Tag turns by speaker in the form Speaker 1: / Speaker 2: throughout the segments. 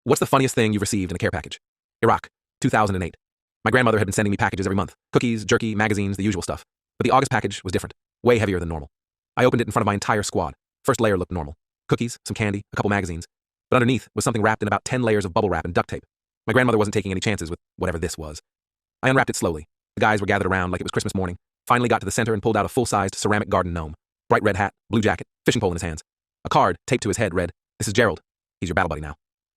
Speaker 1: What's the funniest thing you've received in a care package? Iraq, 2008. My grandmother had been sending me packages every month. Cookies, jerky, magazines, the usual stuff. But the August package was different. Way heavier than normal. I opened it in front of my entire squad. First layer looked normal. Cookies, some candy, a couple magazines. But underneath was something wrapped in about 10 layers of bubble wrap and duct tape. My grandmother wasn't taking any chances with whatever this was. I unwrapped it slowly. The guys were gathered around like it was Christmas morning. Finally got to the center and pulled out a full-sized ceramic garden gnome. Bright red hat, blue jacket, fishing pole in his hands. A card taped to his head read, "This is Gerald. He's your battle buddy now."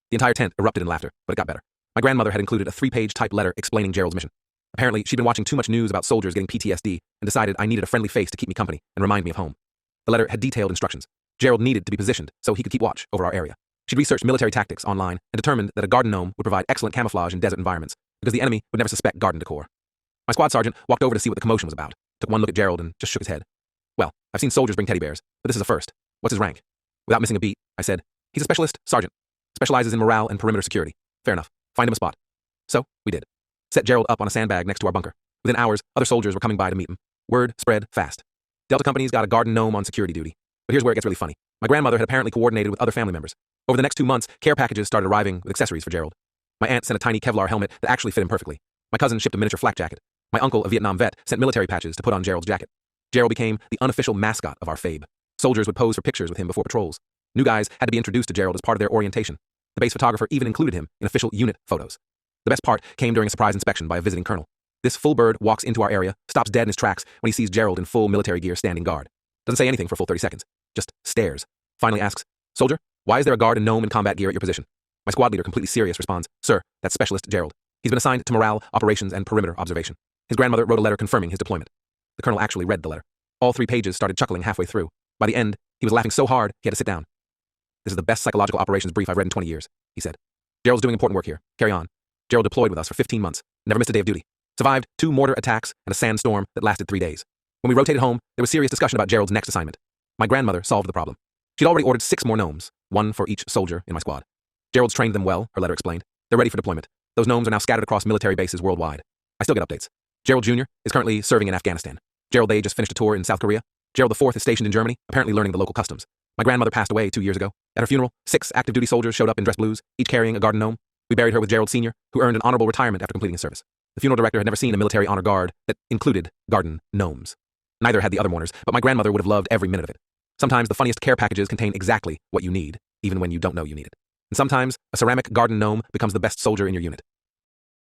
Speaker 1: The entire tent erupted in laughter, but it got better. My grandmother had included a 3-page typed letter explaining Gerald's mission. Apparently, she'd been watching too much news about soldiers getting PTSD and decided I needed a friendly face to keep me company and remind me of home. The letter had detailed instructions. Gerald needed to be positioned so he could keep watch over our area. She'd researched military tactics online and determined that a garden gnome would provide excellent camouflage in desert environments because the enemy would never suspect garden decor. My squad sergeant walked over to see what the commotion was about, took one look at Gerald and just shook his head. "Well, I've seen soldiers bring teddy bears, but this is a first. What's his rank?" Without missing a beat, I said, "He's a specialist sergeant. Specializes in morale and perimeter security. Fair enough. Find him a spot." So, we did. Set Gerald up on a sandbag next to our bunker. Within hours, other soldiers were coming by to meet him. Word spread fast. Delta company's got a garden gnome on security duty. But here's where it gets really funny. My grandmother had apparently coordinated with other family members. Over the next 2 months, care packages started arriving with accessories for Gerald. My aunt sent a tiny Kevlar helmet that actually fit him perfectly. My cousin shipped a miniature flak jacket. My uncle, a Vietnam vet, sent military patches to put on Gerald's jacket. Gerald became the unofficial mascot of our FABE. Soldiers would pose for pictures with him before patrols. New guys had to be introduced to Gerald as part of their orientation. The base photographer even included him in official unit photos. The best part came during a surprise inspection by a visiting colonel. This full bird walks into our area, stops dead in his tracks when he sees Gerald in full military gear standing guard. Doesn't say anything for a full 30 seconds. Just stares. Finally asks, "Soldier, why is there a guard and gnome in combat gear at your position?" My squad leader, completely serious, responds, "Sir, that's Specialist Gerald. He's been assigned to morale, operations, and perimeter observation." His grandmother wrote a letter confirming his deployment. The colonel actually read the letter. All 3 pages started chuckling halfway through. By the end, he was laughing so hard he had to sit down. "This is the best psychological operations brief I've read in 20 years, he said. "Gerald's doing important work here. Carry on." Gerald deployed with us for 15 months, never missed a day of duty. Survived 2 mortar attacks and a sandstorm that lasted 3 days. When we rotated home, there was serious discussion about Gerald's next assignment. My grandmother solved the problem. She'd already ordered 6 more gnomes, 1 for each soldier in my squad. Gerald's trained them well, her letter explained. They're ready for deployment. Those gnomes are now scattered across military bases worldwide. I still get updates. Gerald Jr. is currently serving in Afghanistan. Gerald A. just finished a tour in South Korea. Gerald IV is stationed in Germany, apparently learning the local customs. My grandmother passed away 2 years ago. At her funeral, 6 active duty soldiers showed up in dress blues, each carrying a garden gnome. We buried her with Gerald Sr., who earned an honorable retirement after completing his service. The funeral director had never seen a military honor guard that included garden gnomes. Neither had the other mourners, but my grandmother would have loved every minute of it. Sometimes the funniest care packages contain exactly what you need, even when you don't know you need it. And sometimes a ceramic garden gnome becomes the best soldier in your unit.